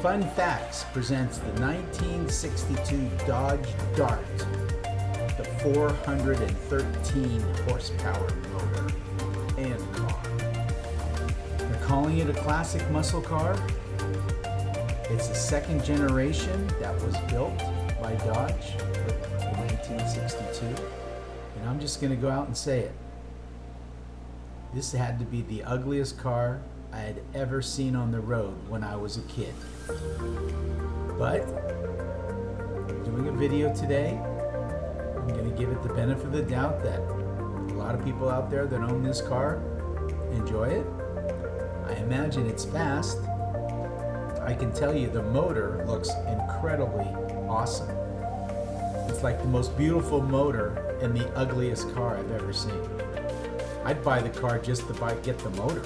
Fun Facts presents the 1962 Dodge Dart, the 413 horsepower motor and car. They're calling it a classic muscle car. It's a second generation that was built by Dodge in 1962. And I'm just going to go out and say it. This had to be the ugliest car I had ever seen on the road when I was a kid. But I'm doing a video today. I'm going to give it the benefit of the doubt that a lot of people out there that own this car enjoy it. I imagine it's fast. I can tell you the motor looks incredibly awesome. It's like the most beautiful motor in the ugliest car I've ever seen. I'd buy the car just to get the motor.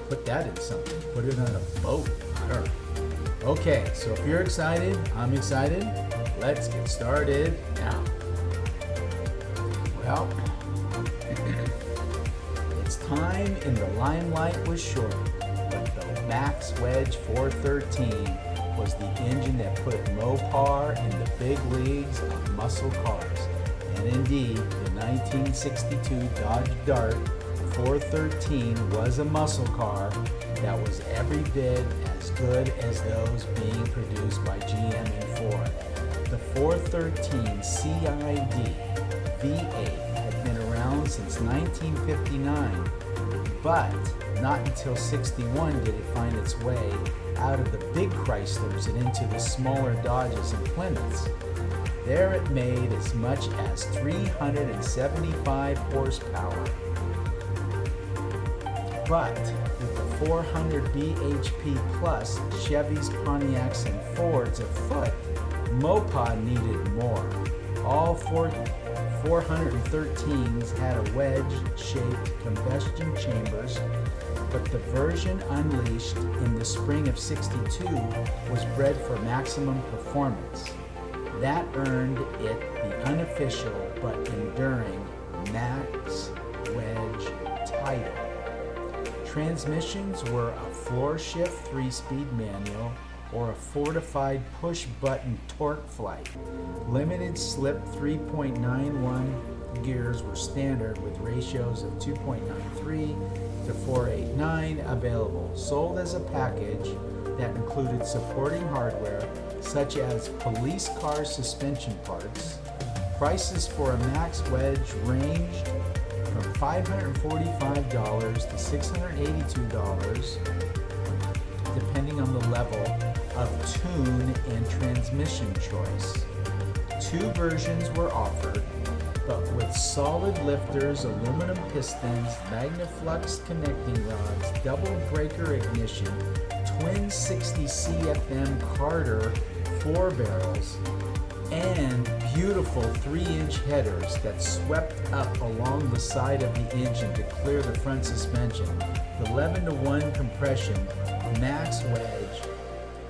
Put that in something. Put it on a boat. I don't know. Okay, so if you're excited, I'm excited. Let's get started now. Well, its time in the limelight was short, but the Max Wedge 413 was the engine that put Mopar in the big leagues of muscle cars. And indeed, the 1962 Dodge Dart 413 was a muscle car that was every bit as good as those being produced by GM and Ford. The 413 CID V8 had been around since 1959, but not until 61 did it find its way out of the big Chryslers and into the smaller Dodges and Plymouths. There it made as much as 375 horsepower. But with the 400 bhp plus Chevys, Pontiacs, and Fords afoot, Mopar needed more. All 413s had a wedge-shaped combustion chambers, but the version unleashed in the spring of '62 was bred for maximum performance. That earned it the unofficial but enduring Max Wedge title. Transmissions were a floor shift 3-speed manual or a fortified push-button torque flight. Limited slip 3.91 gears were standard with ratios of 2.93 to 489 available. Sold as a package that included supporting hardware such as police car suspension parts. Prices for a Max Wedge ranged from $545 to $682, depending on the level of tune and transmission choice. Two versions were offered, but with solid lifters, aluminum pistons, Magnaflux connecting rods, double breaker ignition, twin 60 CFM Carter 4 barrels, and beautiful 3-inch headers that swept up along the side of the engine to clear the front suspension. The 11-to-1 compression Max Wedge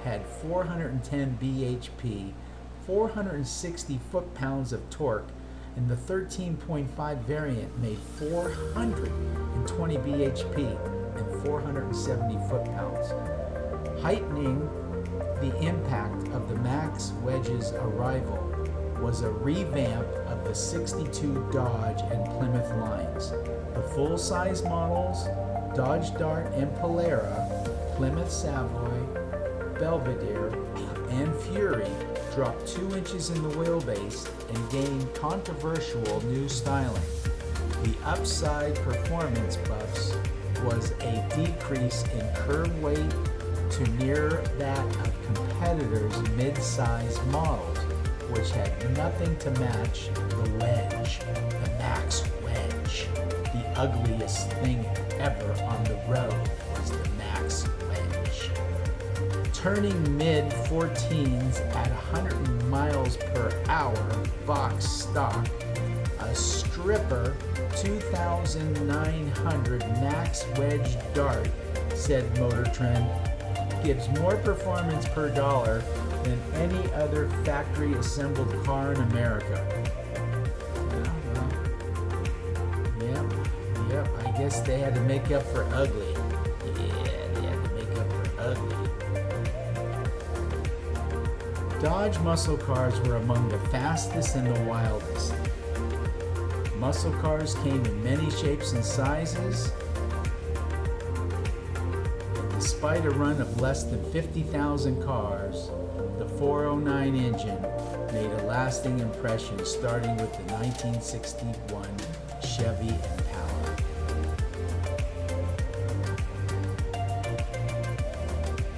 had 410 bhp, 460 foot-pounds of torque, and the 13.5 variant made 420 bhp and 470 foot-pounds, heightening the impact of the Max Wedge's arrival was a revamp of the '62 Dodge and Plymouth lines. The full-size models, Dodge Dart and Polara, Plymouth Savoy, Belvedere, and Fury dropped 2 inches in the wheelbase and gained controversial new styling. The upside performance buffs was a decrease in curb weight to near that of competitors' mid-size models, which had nothing to match the Wedge, the Max Wedge. The ugliest thing ever on the road was the Max Wedge. Turning mid-14s at 100 miles per hour box stock, a stripper 2,900 Max Wedge Dart, said Motor Trend, gives more performance per dollar than any other factory assembled car in America. Yep, I guess they had to make up for ugly. Yeah, they had to make up for ugly. Dodge muscle cars were among the fastest and the wildest. Muscle cars came in many shapes and sizes, and despite a run of less than 50,000 cars, the 409 engine made a lasting impression, starting with the 1961 Chevy Impala.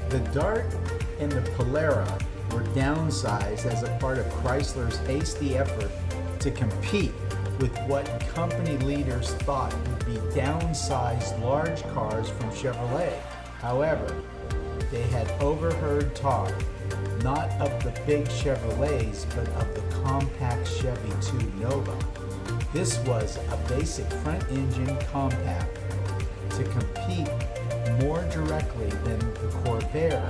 The Dart and the Polara were downsized as a part of Chrysler's hasty effort to compete with what company leaders thought would be downsized large cars from Chevrolet. However, they had overheard talk not of the big Chevrolets, but of the compact Chevy 2 Nova. This was a basic front-engine compact to compete more directly than the Corvair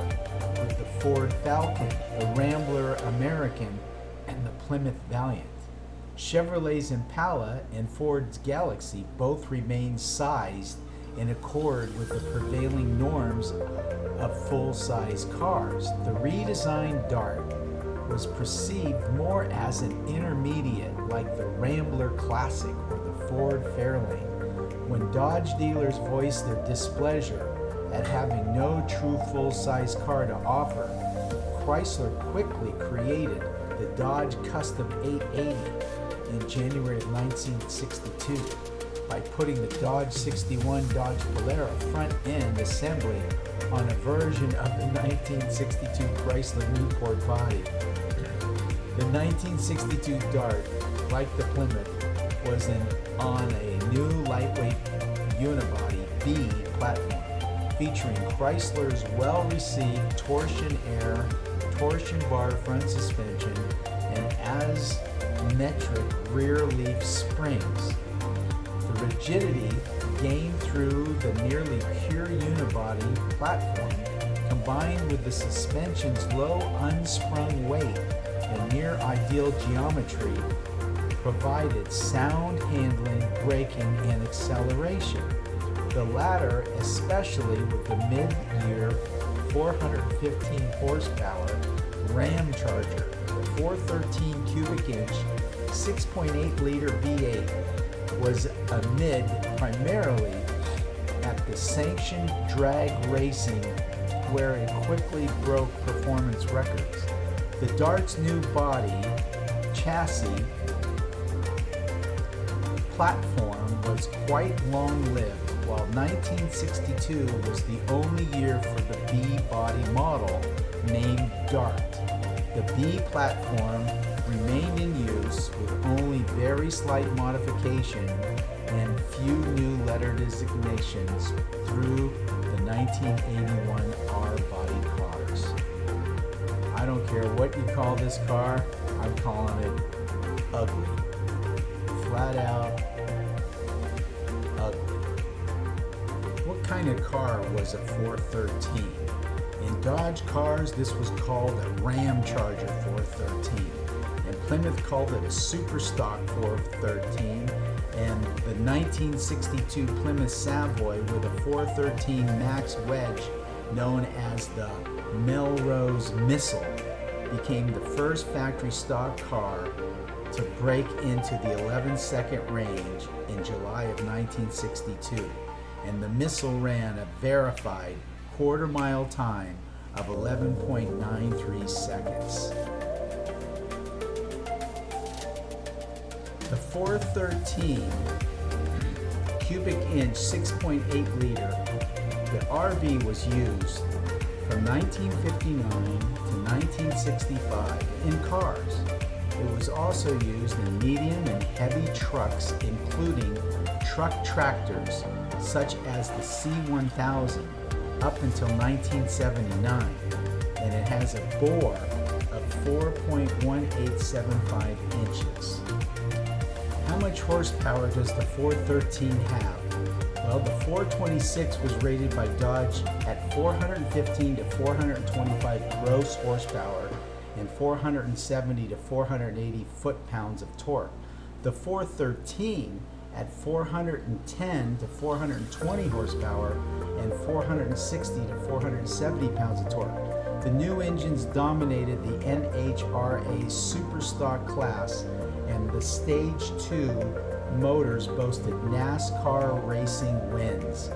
with the Ford Falcon, the Rambler American, and the Plymouth Valiant. Chevrolet's Impala and Ford's Galaxy both remained sized in accord with the prevailing norms of full-size cars. The redesigned Dart was perceived more as an intermediate, like the Rambler Classic or the Ford Fairlane. When Dodge dealers voiced their displeasure at having no true full-size car to offer, Chrysler quickly created the Dodge Custom 880 in January of 1962 by putting the Dodge 61 Dodge Polara front-end assembly on a version of the 1962 Chrysler Newport body. The 1962 Dart, like the Plymouth, was on a new lightweight unibody B platform, featuring Chrysler's well-received torsion air, torsion bar front suspension, and asymmetric rear leaf springs. The rigidity gained through the nearly pure unibody platform, combined with the suspension's low unsprung weight and near ideal geometry, provided sound handling, braking, and acceleration. The latter, especially with the mid-year 415 horsepower Ram Charger, the 413 cubic inch 6.8 liter V8 was amid primarily at the sanctioned drag racing, where it quickly broke performance records. The Dart's new body, chassis, platform was quite long-lived, while 1962 was the only year for the B body model named Dart. The B platform remained in use with only very slight modification and few new letter designations through the 1981 R body cars. I don't care what you call this car, I'm calling it ugly. Flat out ugly. What kind of car was a 413? In Dodge cars, this was called a Ram Charger 413, and Plymouth called it a Super Stock 413, and the 1962 Plymouth Savoy with a 413 Max Wedge, known as the Melrose Missile, became the first factory stock car to break into the 11-second range in July of 1962, and the Missile ran a verified quarter-mile time of 11.93 seconds. The 413 cubic inch 6.8 liter, the RV was used from 1959 to 1965 in cars. It was also used in medium and heavy trucks, including truck tractors such as the C1000 up until 1979, and it has a bore of 4.1875 inches. How much horsepower does the 413 have? Well, the 426 was rated by Dodge at 415 to 425 gross horsepower and 470 to 480 foot-pounds of torque. The 413 at 410 to 420 horsepower and 460 to 470 pounds of torque. The new engines dominated the NHRA Superstock class, and the Stage 2 motors boasted NASCAR racing wins.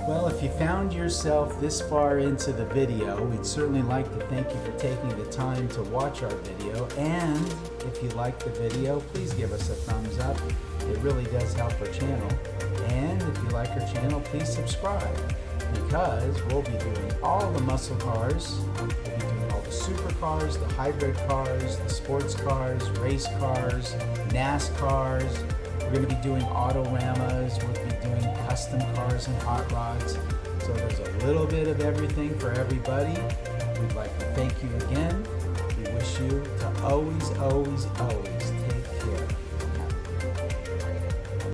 Well, if you found yourself this far into the video, we'd certainly like to thank you for taking the time to watch our video. And if you like the video, please give us a thumbs up. It really does help our channel. And if you like our channel, please subscribe, because we'll be doing all the muscle cars. We'll be doing all the supercars, the hybrid cars, the sports cars, race cars, NASCARs. We're going to be doing autoramas. We'll be doing custom cars and hot rods. So there's a little bit of everything for everybody. We'd like to thank you again. We wish you to always, always, always